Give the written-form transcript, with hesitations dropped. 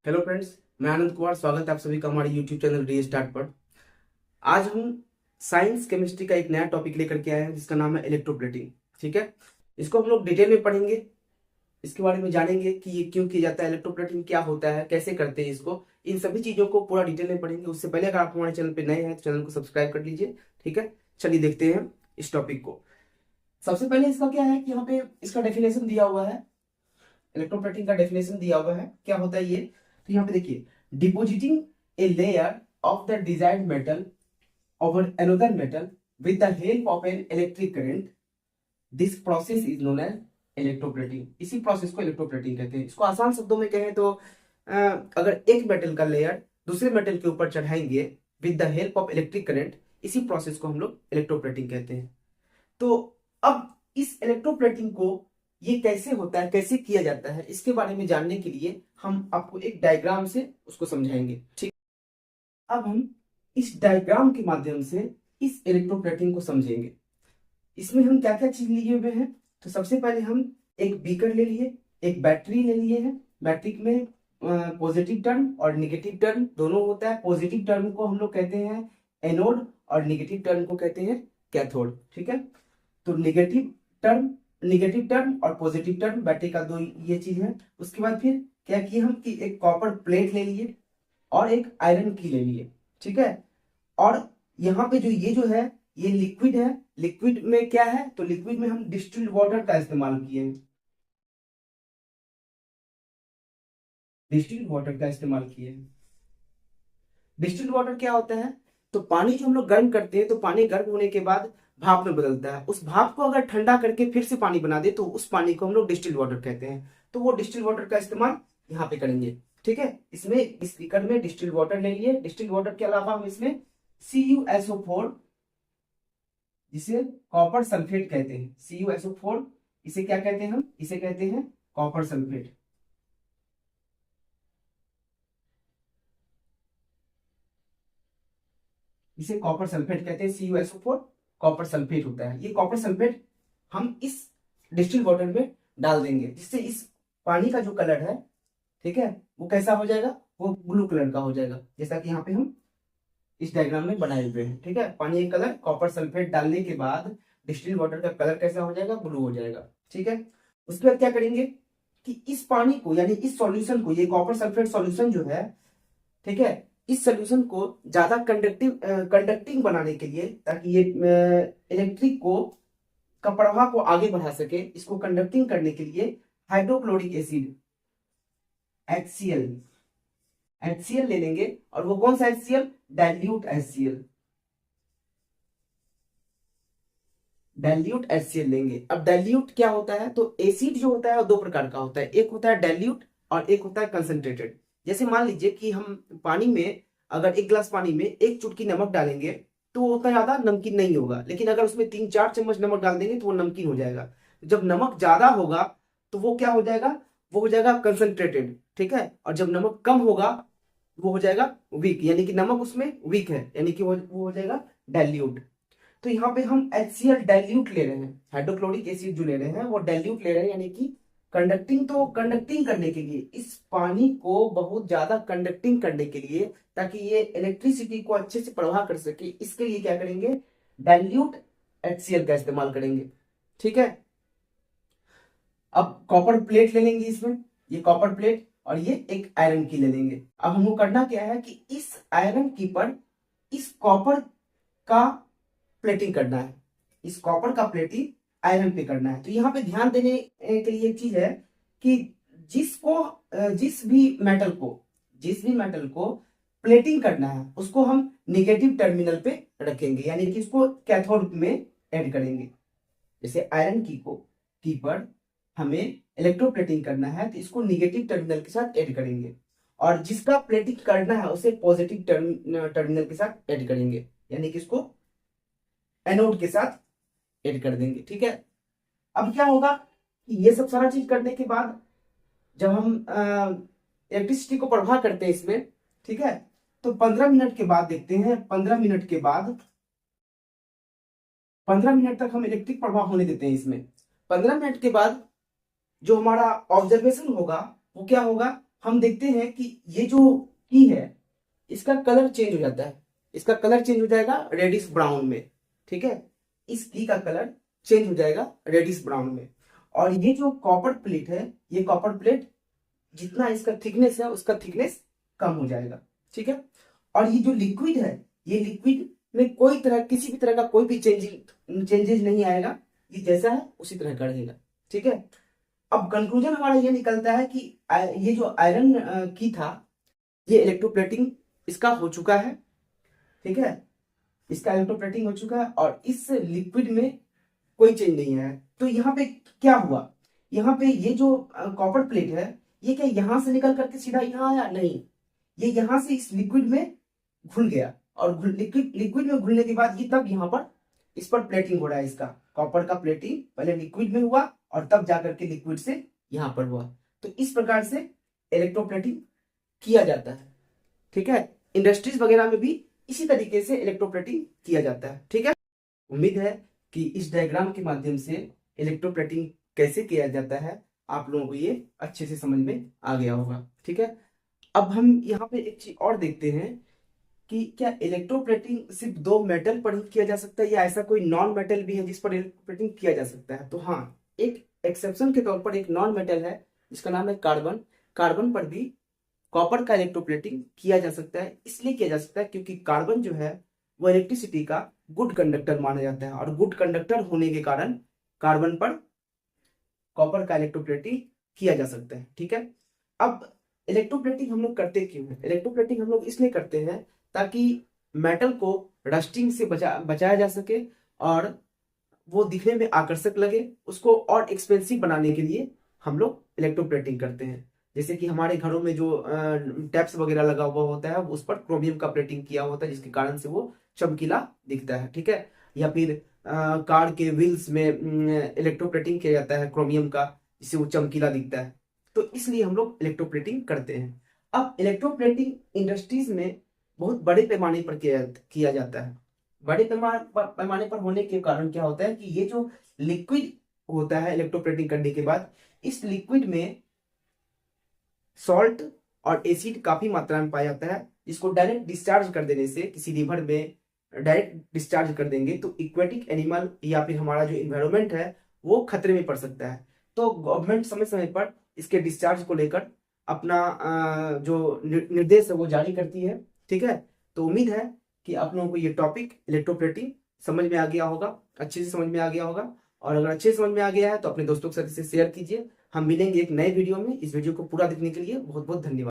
Hello friends, मैं आनंद कुमार। स्वागत है आप सभी का हमारे यूट्यूब चैनल डी स्टार्ट पर। आज हम साइंस केमिस्ट्री का एक नया टॉपिक लेकर के आए हैं जिसका नाम है इलेक्ट्रोप्लेटिंग। ठीक है, इसको हम लोग डिटेल में पढ़ेंगे, इसके बारे में जानेंगे कि ये क्यों किया जाता है, इलेक्ट्रोप्लेटिंग क्या होता है, कैसे करते हैं इसको। इन सभी चीजों को पूरा डिटेल में पढ़ेंगे। उससे पहले अगर आप हमारे चैनल पर नए हैं तो चैनल को सब्सक्राइब कर लीजिए। ठीक है, चलिए देखते हैं इस टॉपिक को। सबसे पहले इसका क्या है कि यहाँ पे इसका डेफिनेशन दिया हुआ है। इलेक्ट्रोप्लेटिंग का डेफिनेशन दिया हुआ है, क्या होता है ये। तो यहाँ पे देखिए, depositing a layer of the desired metal over another metal with the help of an electric current. This process is known as electroplating. इसी प्रोसेस को इलेक्ट्रोप्लेटिंग कहते हैं। इसको आसान शब्दों में कहें तो अगर एक मेटल का लेयर दूसरे मेटल के ऊपर चढ़ाएंगे with the help of electric current, इसी प्रोसेस को हम लोग इलेक्ट्रोप्लेटिंग कहते हैं। तो अब इस इलेक्ट्रोप्लेटिंग को ये कैसे होता है, कैसे किया जाता है, इसके बारे में जानने के लिए हम आपको एक डायग्राम से उसको समझाएंगे। ठीक, अब हम इस डायग्राम के माध्यम से इस इलेक्ट्रोप्लेटिंग को समझेंगे। इसमें हम क्या क्या चीज लिए हुए हैं। तो सबसे पहले हम एक बीकर ले लिए, एक बैटरी ले लिए हैं। बैटरी में पॉजिटिव टर्म और निगेटिव टर्म दोनों होता है। पॉजिटिव टर्म को हम लोग कहते हैं एनोड और निगेटिव टर्म को कहते हैं कैथोड। ठीक है, तो निगेटिव टर्म और पॉजिटिव टर्म बैटरी का दो ये चीज है। उसके बाद फिर क्या किए हम कि एक कॉपर प्लेट ले लिए और एक आयरन की ले लिए। ठीक है, और यहाँ पे जो है ये लिक्विड है। लिक्विड में क्या है, तो लिक्विड में हम डिस्टिल्ड वाटर का इस्तेमाल किए हैं। डिस्टिल्ड वाटर का इस्तेमाल किए हैं। डिस्टिल्ड वाटर क्या होता है, तो पानी जो हम लोग गर्म करते हैं तो पानी गर्म होने के बाद भाप में बदलता है। उस भाप को अगर ठंडा करके फिर से पानी बना दे तो उस पानी को हम लोग डिस्टिल्ड वाटर कहते हैं। तो वो डिस्टिल्ड वाटर का इस्तेमाल यहाँ पे करेंगे। ठीक है, इसमें इस बीकर में डिस्टिल्ड वाटर ले लिए। डिस्टिल्ड वाटर के अलावा हम इसमें CuSO4, जिसे कॉपर सल्फेट कहते हैं, CuSO4, इसे क्या कहते हैं, हम इसे कहते हैं कॉपर सल्फेट। इसे कॉपर सल्फेट कहते हैं। CuSO4 कॉपर सल्फेट होता है। ये कॉपर सल्फेट हम इस डिस्टिल वाटर में डाल देंगे, जिससे इस पानी का जो कलर है, ठीक है, वो कैसा हो जाएगा, वो ब्लू कलर का हो जाएगा, जैसा कि यहाँ पे हम इस डायग्राम में बनाए हुए हैं। ठीक है, पानी का कलर कॉपर सल्फेट डालने के बाद डिस्टिल वाटर का कलर कैसा हो जाएगा, ब्लू हो जाएगा। ठीक है, उसके बाद क्या करेंगे कि इस पानी को, यानी इस सॉल्यूशन को, ये कॉपर सल्फेट सॉल्यूशन जो है, ठीक है, इस सोल्यूशन को ज्यादा कंडक्टिंग बनाने के लिए, ताकि ये इलेक्ट्रिक को का प्रवाह को आगे बढ़ा सके, इसको कंडक्टिंग करने के लिए हाइड्रोक्लोरिक एसिड HCl HCl ले लेंगे। और वो कौन सा HCl, dilute HCl, dilute HCl लेंगे। अब डाइल्यूट क्या होता है, तो एसिड जो होता है वो दो प्रकार का होता है। एक होता है डाइल्यूट और एक होता है कंसंट्रेटेड। जैसे मान लीजिए कि हम पानी में, अगर एक गिलास पानी में एक चुटकी नमक डालेंगे तो वो उतना ज्यादा नमकीन नहीं होगा, लेकिन अगर उसमें 3-4 चम्मच नमक डाल देंगे तो वो नमकीन हो जाएगा। जब नमक ज्यादा होगा तो वो क्या हो जाएगा, वो हो जाएगा कंसंट्रेटेड। ठीक है, और जब नमक कम होगा वो हो जाएगा वीक, यानी कि नमक उसमें वीक है, यानी कि वो हो जाएगा डाइल्यूट। तो यहाँ पे हम HCl डाइल्यूट ले रहे हैं, हाइड्रोक्लोरिक एसिड जो ले रहे हैं वो डाइल्यूट ले रहे हैं, यानी कि कंडक्टिंग। तो कंडक्टिंग करने के लिए, इस पानी को बहुत ज्यादा कंडक्टिंग करने के लिए, ताकि ये इलेक्ट्रिसिटी को अच्छे से प्रवाह कर सके, इसके लिए क्या करेंगे, डाइल्यूट HCl का इस्तेमाल करेंगे। ठीक है, अब कॉपर प्लेट ले लेंगे इसमें, ये कॉपर प्लेट, और ये एक आयरन की ले लेंगे। अब हमको करना क्या है कि इस आयरन की पर इस कॉपर का प्लेटिंग करना है, इस कॉपर का प्लेटिंग आयरन पे करना है। तो यहाँ पे ध्यान देने के लिए एक चीज है कि जिसको जिस भी मेटल को प्लेटिंग करना है उसको हम निगेटिव टर्मिनल पे रखेंगे, यानी कि इसको कैथोड में ऐड करेंगे। जैसे आयरन की पर हमें इलेक्ट्रोप्लेटिंग करना है तो इसको निगेटिव टर्मिनल के साथ ऐड करेंगे, और जिसका प्लेटिंग करना है उसे पॉजिटिव टर्मिनल के साथ ऐड करेंगे, यानी कि इसको एनोड के साथ ऐड कर देंगे। ठीक है, अब क्या होगा कि ये सब सारा चीज करने के बाद जब हम इलेक्ट्रिसिटी को प्रवाह करते हैं इसमें, ठीक है, तो 15 मिनट के बाद देखते हैं, 15 मिनट तक हम इलेक्ट्रिक प्रवाह होने देते हैं इसमें। 15 मिनट के बाद जो हमारा ऑब्जर्वेशन होगा वो क्या होगा हम देखते हैं कि ये जो की है इसका कलर चेंज हो जाता है, इसका कलर चेंज हो जाएगा रेडिश ब्राउन में, ठीक है। इस की का कलर चेंज हो जाएगा रेडिश ब्राउन में। और ये जो कॉपर प्लेट है, ये कॉपर प्लेट जितना इसका थिकनेस है उसका थिकनेस कम हो जाएगा, ठीक है। और ये जो लिक्विड है, ये लिक्विड में कोई तरह किसी भी तरह का कोई भी चेंजेस नहीं आएगा, ये जैसा है उसी तरह का रहेगा, ठीक है। अब कंक्लूजन हमारा ये निकलता है कि ये जो आयरन की था, ये इलेक्ट्रोप्लेटिंग इसका हो चुका है, ठीक है। इसका इलेक्ट्रोप्लेटिंग हो चुका है और इस लिक्विड में कोई चेंज नहीं है। तो यहाँ पे क्या हुआ, यहाँ पे ये जो कॉपर प्लेट है, ये क्या यहां से निकल करके सीधा यहाँ आया? नहीं, ये यहां से इस लिक्विड में घुल गया और लिक्विड में घुलने के बाद ये तब यहाँ पर इस पर प्लेटिंग हो रहा है। इसका कॉपर का प्लेटिंग पहले लिक्विड में हुआ और तब जाकर के लिक्विड से यहाँ पर हुआ। तो इस प्रकार से इलेक्ट्रोप्लेटिंग किया जाता है, ठीक है। इंडस्ट्रीज वगैरह में भी इसी तरीके से इलेक्ट्रोप्लेटिंग किया जाता है, ठीक है। उम्मीद है कि इस डायग्राम के माध्यम से इलेक्ट्रोप्लेटिंग कैसे किया जाता है आप लोगों को ये अच्छे से समझ में आ गया होगा, ठीक है। अब हम यहाँ पे एक चीज और देखते हैं कि क्या इलेक्ट्रोप्लेटिंग सिर्फ दो मेटल पर ही किया जा सकता है या ऐसा कोई नॉन मेटल भी है जिस पर इलेक्ट्रोप्लेटिंग किया जा सकता है। तो हाँ, एक एक्सेप्शन के तौर पर एक नॉन मेटल है जिसका नाम है कार्बन। कार्बन पर भी कॉपर का इलेक्ट्रोप्लेटिंग किया जा सकता है। इसलिए किया जा सकता है क्योंकि कार्बन जो है वो इलेक्ट्रिसिटी का गुड कंडक्टर माना जाता है और गुड कंडक्टर होने के कारण कार्बन पर कॉपर का इलेक्ट्रोप्लेटिंग किया जा सकता है, ठीक है। अब इलेक्ट्रोप्लेटिंग हम लोग करते क्यों है? इलेक्ट्रोप्लेटिंग हम लोग इसलिए करते हैं ताकि मेटल को रस्टिंग से बचाया जा सके और वो दिखने में आकर्षक लगे। उसको और एक्सपेंसिव बनाने के लिए हम लोग इलेक्ट्रोप्लेटिंग करते हैं। जैसे कि हमारे घरों में जो टैप्स वगैरह लगा हुआ होता है उस पर क्रोमियम का प्लेटिंग किया होता है जिसके कारण से वो चमकीला दिखता है, ठीक है। या फिर कार के व्हील्स में इलेक्ट्रोप्लेटिंग किया जाता है क्रोमियम का, जिससे वो चमकीला दिखता है। तो इसलिए हम लोग इलेक्ट्रोप्लेटिंग करते हैं। अब इलेक्ट्रोप्लेटिंग इंडस्ट्रीज में बहुत बड़े पैमाने पर किया जाता है। बड़े पैमाने पर होने के कारण क्या होता है कि ये जो लिक्विड होता है इलेक्ट्रोप्लेटिंग करने के बाद, इस लिक्विड में सॉल्ट और एसिड काफी मात्रा में पाया जाता है, जिसको डायरेक्ट डिस्चार्ज कर देने से किसी रिवर में डायरेक्ट डिस्चार्ज कर देंगे तो इक्वेटिक एनिमल या फिर हमारा जो इन्वायरमेंट है वो खतरे में पड़ सकता है। तो गवर्नमेंट समय समय पर इसके डिस्चार्ज को लेकर अपना जो निर्देश है वो जारी करती है, ठीक है। तो उम्मीद है कि आप लोगों को ये टॉपिक इलेक्ट्रोप्लेटिंग समझ में आ गया होगा, अच्छे से समझ में आ गया होगा। और अगर अच्छे से समझ में आ गया है तो अपने दोस्तों के साथ इसे शेयर कीजिए। हम मिलेंगे एक नए वीडियो में। इस वीडियो को पूरा देखने के लिए बहुत बहुत धन्यवाद।